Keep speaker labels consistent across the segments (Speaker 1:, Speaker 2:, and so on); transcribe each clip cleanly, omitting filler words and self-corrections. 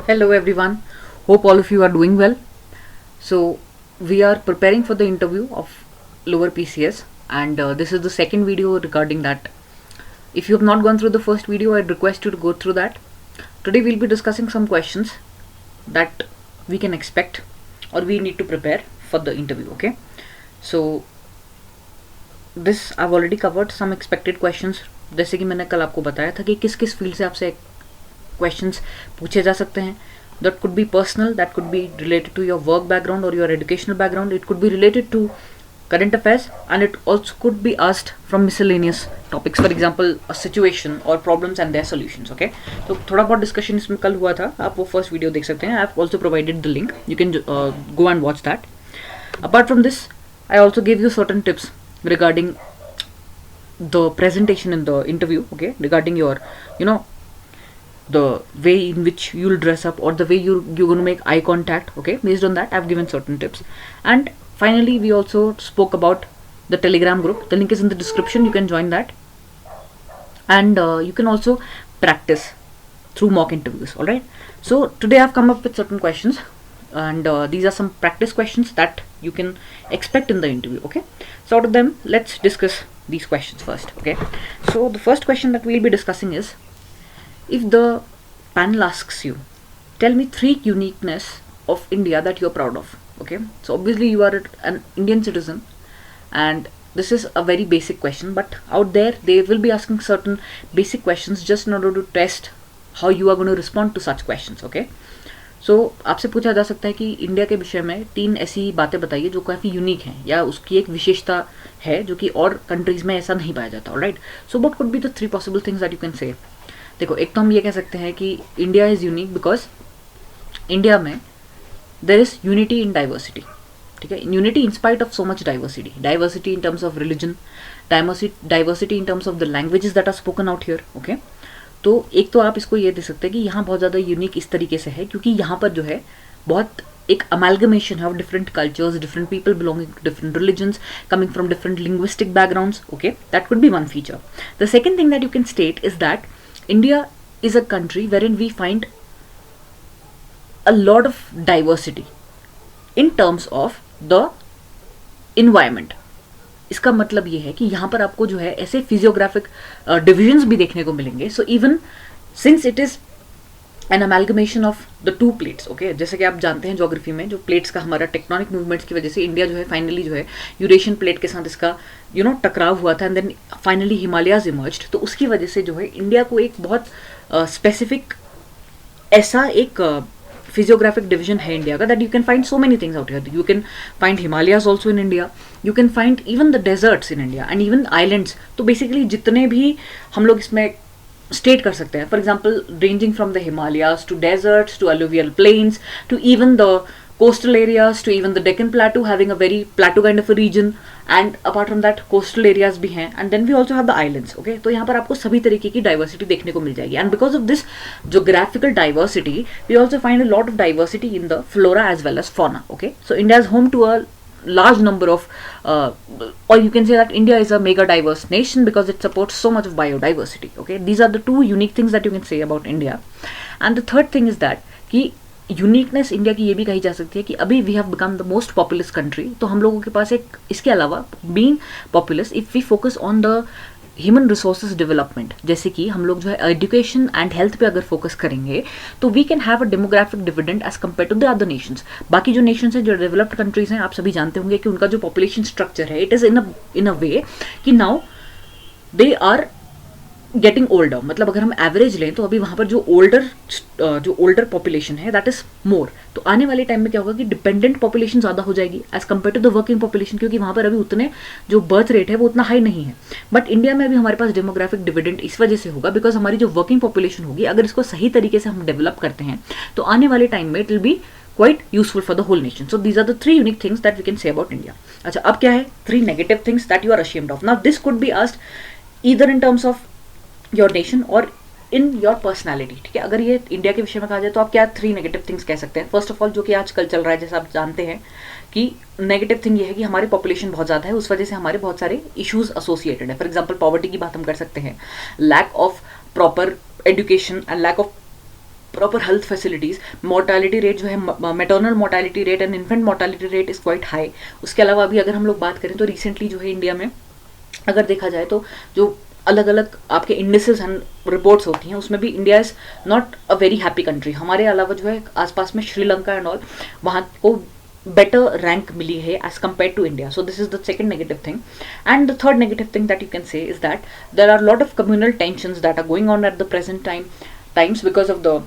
Speaker 1: Hello everyone. Hope all of you are doing well. So we are preparing for the interview of Lower PCS, and this is the second video regarding that. If you have not gone through the first video, I'd request you to go through that. Today we'll be discussing some questions that we can expect or we need to prepare for the interview. Okay. So this I've already covered some expected questions. जैसे कि मैंने कल आपको बताया था कि किस किस फील्ड से आपसे क्वेश्चंस पूछे जा सकते हैं. That could be personal, that could be related to your work background or your educational background, it could be related to current affairs, and it also could be asked from miscellaneous topics, for example a situation or problems and their solutions. Okay, तो थोड़ा बहुत discussion इसमें कल हुआ था, आप वो first video देख सकते हैं. I have also provided the link, you can go and watch that. Apart from this, I also gave you certain tips regarding the presentation in the interview, okay, regarding your the way in which you'll dress up or the way you're going to make eye contact. Okay, based on that I've given certain tips. And finally we also spoke about the Telegram group. The link is in the description, you can join that, and you can also practice through mock interviews. All right, so today I've come up with certain questions, and these are some practice questions that you can expect in the interview. Okay, so out of them, let's discuss these questions first. Okay, so the first question that we'll be discussing is, if the panel asks you, tell me 3 uniqueness of India that you're proud of. Okay, so obviously you are an Indian citizen, and this is a very basic question, but out there they will be asking certain basic questions just in order to test how you are going to respond to such questions. Okay, so आपसे पूछा जा सकता है कि India के विषय में 3 ऐसी बातें बताइए जो काफ़ी यूनिक हैं या उसकी एक विशेषता है जो कि और कंट्रीज में ऐसा नहीं पाया जाता. Alright, so what could be the 3 possible things that you can से. देखो, एक तो हम ये कह सकते हैं कि India is unique because India में there is unity in diversity. ठीक है, unity in spite of so much diversity. Diversity in terms of religion, diversity in terms of the languages that are spoken out here. Okay, तो एक तो आप इसको ये दे सकते हैं कि यहाँ बहुत ज़्यादा यूनिक इस तरीके से है क्योंकि यहाँ पर जो है बहुत एक अमेलगमेशन है of different cultures, different people belonging to different religions, coming from different linguistic backgrounds. Okay, that could be one feature. The second thing that you can state is that India is a country wherein we find a lot of diversity in terms of the environment. इसका मतलब ये है कि यहाँ पर आपको जो है ऐसे फिजियोग्राफिक डिविजन्स भी देखने को मिलेंगे. So even since it is an amalgamation of the 2 plates. Okay, जैसे कि आप जानते हैं ज्योग्राफी में जो प्लेट्स का हमारा टेक्टोनिक मूवमेंट्स की वजह से इंडिया जो है फाइनली जो है यूरेशियन प्लेट के साथ इसका टकराव हुआ था, and then finally Himalayas emerged. तो उसकी वजह से जो है इंडिया को एक बहुत स्पेसिफिक ऐसा एक फिजियोग्राफिक डिवीजन है इंडिया का, that you can find so many things out here. You can find Himalayas also in India, you can find even the deserts in India and even islands. तो basically जितने भी हम लोग इसमें स्टेट कर सकते हैं, for example ranging from the Himalayas to deserts to alluvial plains to even the coastal areas to even the Deccan Plateau, having a very plateau kind of a region, and apart from that coastal areas भी हैं, and then we also have the islands. Okay, तो यहाँ पर आपको सभी तरीके की diversity देखने को मिल जाएगी, and because of this geographical diversity we also find a lot of diversity in the flora as well as fauna. Okay, so India is home to a large number of or you can say that India is a mega diverse nation because it supports so much of biodiversity. Okay, these are the 2 unique things that you can say about India. And the third thing is that कि uniqueness India की ये भी कही जा सकती है कि अभी we have become the most populous country. तो हम लोगों के पास एक इसके अलावा being populous, if we focus on the human resources development, जैसे कि हम लोग जो है एजुकेशन एंड हेल्थ पे अगर फोकस करेंगे तो we can have a demographic dividend as compare to the other nations. बाकी जो नेशंस हैं, जो डेवलप्ड कंट्रीज हैं, आप सभी जानते होंगे कि उनका जो पॉपुलेशन स्ट्रक्चर है, it is in a way that now they are getting older. मतलब अगर हम एवरेज लें तो अभी वहाँ पर जो ओल्डर पॉपुलेशन है दैट इज मोर. तो आने वाले टाइम में क्या होगा कि डिपेंडेंट पॉपुलेशन ज़्यादा हो जाएगी as compare to the working population, क्योंकि वहाँ पर अभी उतने जो बर्थ रेट है वो उतना हाई नहीं है. बट इंडिया में अभी हमारे पास डेमोग्राफिक डिविडेंड इस वजह से होगा बिकॉज हमारी जो वर्किंग पॉपुलेशन होगी, अगर इसको सही तरीके से हम डेवलप करते हैं तो आने वाले टाइम में it will be quite useful for the whole nation. So these are the 3 unique things that we can say about India. अच्छा, अब क्या है 3 negative things that you are ashamed of. Now this could be asked either in terms of your nation और in your personality. ठीक है, अगर ये India के विषय में कहा जाए तो आप क्या 3 नेगेटिव थिंग्स कह सकते हैं. फर्स्ट ऑफ ऑल, जो कि आजकल चल रहा है, जैसा आप जानते हैं कि नेगेटिव थिंग ये है कि हमारी पॉपुलेशन बहुत ज़्यादा है, उस वजह से हमारे बहुत सारे इश्यूज एसोसिएटेड है. फॉर एग्जाम्पल पॉवर्टी की बात हम कर सकते हैं, lack of proper education and lack of proper health facilities, mortality rate जो है, maternal mortality rate and infant mortality rate is quite high. उसके अलावा अभी अगर हम लोग बात करें तो रिसेंटली जो है इंडिया में अगर देखा जाए तो जो अलग अलग आपके इंडिसेस एंड रिपोर्ट्स होती हैं उसमें भी India is not a very happy country. हमारे अलावा जो है आसपास में श्रीलंका एंड ऑल, वहाँ को बेटर रैंक मिली है as compare to India. So this is the second negative thing. And the third negative thing that you can say is that there are a lot of communal tensions that are going on at the present times because of the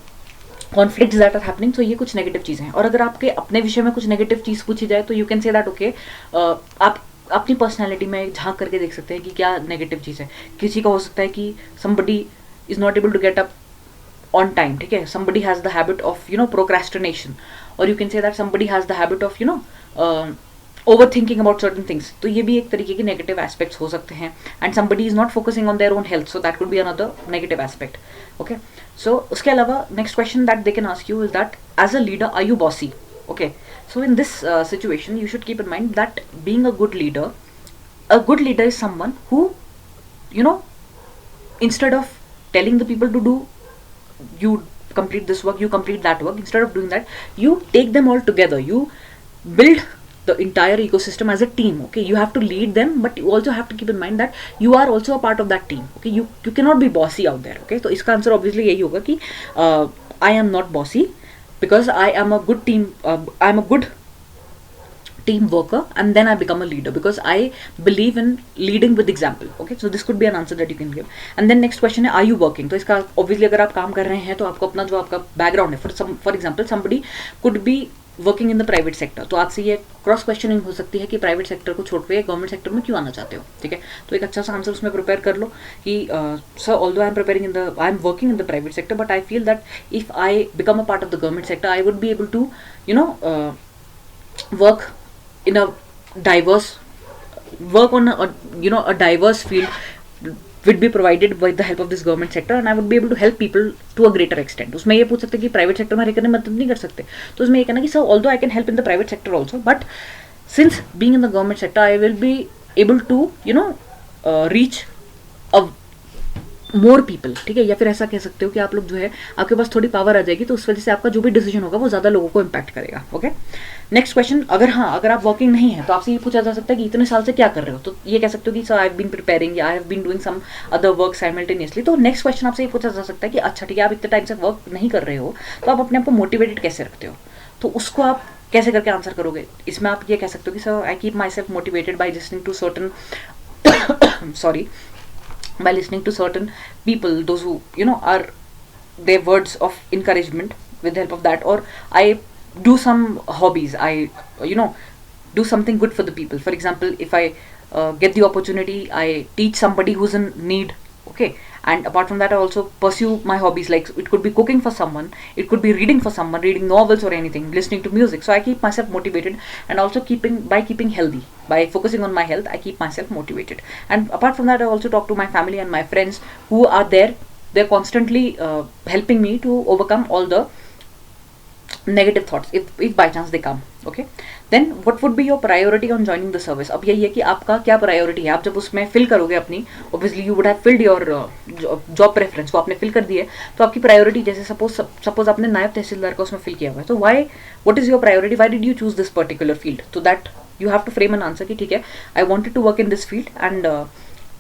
Speaker 1: conflicts that are happening. तो ये कुछ negative चीज़ें हैं. और अगर आपके अपने विषय में कुछ नेगेटिव चीज़ पूछी जाए तो you can say that okay, आप अपनी पर्सनैलिटी में झांक करके देख सकते हैं कि क्या नेगेटिव चीज़ है. किसी का हो सकता है कि somebody is not able to get up on time, ठीक है. Somebody has the habit of procrastination, और you can say that somebody has the habit of overthinking about certain things. तो ये भी एक तरीके के नेगेटिव एस्पेक्ट्स हो सकते हैं. And somebody is not focusing on their own health, so that could be another negative aspect. Okay, so उसके अलावा next question that they can ask you is that as a leader are you bossy. Okay, so in this situation you should keep in mind that being a good leader is someone who instead of telling the people to do, you complete this work, you complete that work, instead of doing that, you take them all together, you build the entire ecosystem as a team. Okay, you have to lead them, but you also have to keep in mind that you are also a part of that team. Okay, you cannot be bossy out there. Okay, तो इसका answer obviously यही होगा कि I am not bossy because I am a good team, I am a good team worker, and then I become a leader because I believe in leading with example. Okay, so this could be an answer that you can give. And then next question है, are you working? तो इसका obviously अगर आप काम कर रहे हैं तो आपको अपना जो आपका बैकग्राउंड है, for example somebody could be working in the private sector, तो आपसे ये क्रॉस क्वेश्चनिंग हो सकती है कि प्राइवेट सेक्टर को छोड़ के गवर्नमेंट सेक्टर में क्यों आना चाहते हो. ठीक है, तो एक अच्छा सा आंसर उसमें प्रिपेयर कर लो कि sir although I am working in the private sector, but I feel that if I become a part of the government sector I would be able to work in a diverse work on a diverse field would be provided by the help of this government sector, and I would be able to help people to a greater extent. उसमें ये पूछ सकते हैं कि private sector में रहकर मदद नहीं कर सकते, तो उसमें ये कहना कि sir although I can help in the private sector also, but since being in the government sector I will be able to reach a more people. ठीक है, या फिर ऐसा कह सकते हो कि आप लोग जो है आपके पास थोड़ी पावर आ जाएगी, तो उस वजह से आपका जो भी डिसीजन होगा वो ज़्यादा लोगों को इम्पैक्ट करेगा. ओके, नेक्स्ट क्वेश्चन, अगर आप वर्किंग नहीं है तो आपसे ये पूछा जा सकता है कि इतने साल से क्या कर रहे हो, तो ये कह सकते हो कि sir I have been preparing, I have been doing some other work simultaneously. तो नेक्स्ट क्वेश्चन आपसे ये पूछा जा सकता है कि अच्छा ठीक है, आप इतने टाइम से वर्क नहीं कर रहे हो तो आप अपने आप को मोटिवेटेड कैसे रखते हो, तो उसको आप कैसे करके आंसर करोगे. इसमें आप ये कह सकते हो कि sir I keep myself motivated by listening to certain by listening to certain people, those who are their words of encouragement, with the help of that, or I do some hobbies, I do something good for the people. For example, if I get the opportunity, I teach somebody who's in need. Okay, and apart from that I also pursue my hobbies, like it could be cooking for someone, it could be reading for someone, reading novels or anything, listening to music. So I keep myself motivated, and also by keeping healthy, by focusing on my health, I keep myself motivated. And apart from that I also talk to my family and my friends who are there, they're constantly helping me to overcome all the negative thoughts if by chance they come. Okay, then what would be your priority on joining the service? अब यही है कि आपका क्या priority है. आप जब उसमें फिल करोगे अपनी, obviously you would have filled your job preference को आपने फिल कर दी है, तो आपकी प्रायोरिटी जैसे सपोज आपने नायब तहसीलदार का उसमें फिल किया हुआ है, तो what is your priority, why did you choose this particular field? So that you have to frame an answer कि ठीक है, I wanted to work in this field and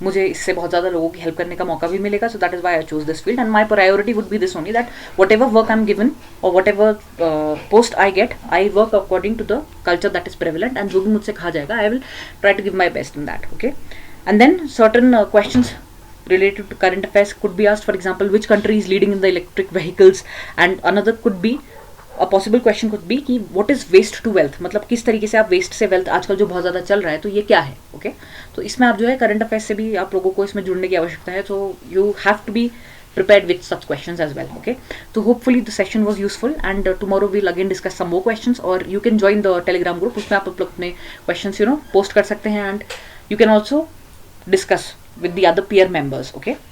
Speaker 1: मुझे इससे बहुत ज़्यादा लोगों की हेल्प करने का मौका भी मिलेगा, so that is why I choose this field, and my priority would be this only, that whatever work I am given और whatever post I get, I work according to the culture that is prevalent, and जो भी मुझसे कहा जाएगा I will try to give my best in that. Okay, and then certain questions related to current affairs could be asked. For example, which country is leading in the electric vehicles, and another could be a possible question could be कि what is waste to wealth, मतलब किस तरीके से आप waste से wealth आजकल जो बहुत ज़्यादा चल रहा है तो ये क्या है. ओके, तो इसमें आप जो है करंट अफेयर्स से भी आप लोगों को इसमें जुड़ने की आवश्यकता है, so you have to be prepared with such questions as well. Okay, so hopefully the session was useful, and tomorrow we'll again discuss some more questions, or you can join the telegram group, उसमें आप लोग अपने questions post कर सकते हैं, and you can also discuss with the other peer members. Okay,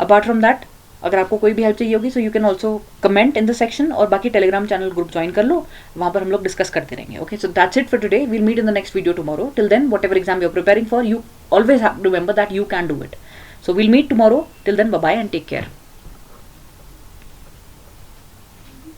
Speaker 1: apart from that अगर आपको कोई भी हेल्प चाहिए होगी, so you can also comment in the section, और बाकी टेलीग्राम चैनल ग्रुप ज्वाइन कर लो, वहाँ पर हम लोग डिस्कस करते रहेंगे. Okay, so that's it for today, we'll meet in the next video tomorrow. Till then whatever exam you are preparing for, you always have to remember that you can do it. So we'll meet tomorrow. Till then bye bye and take care.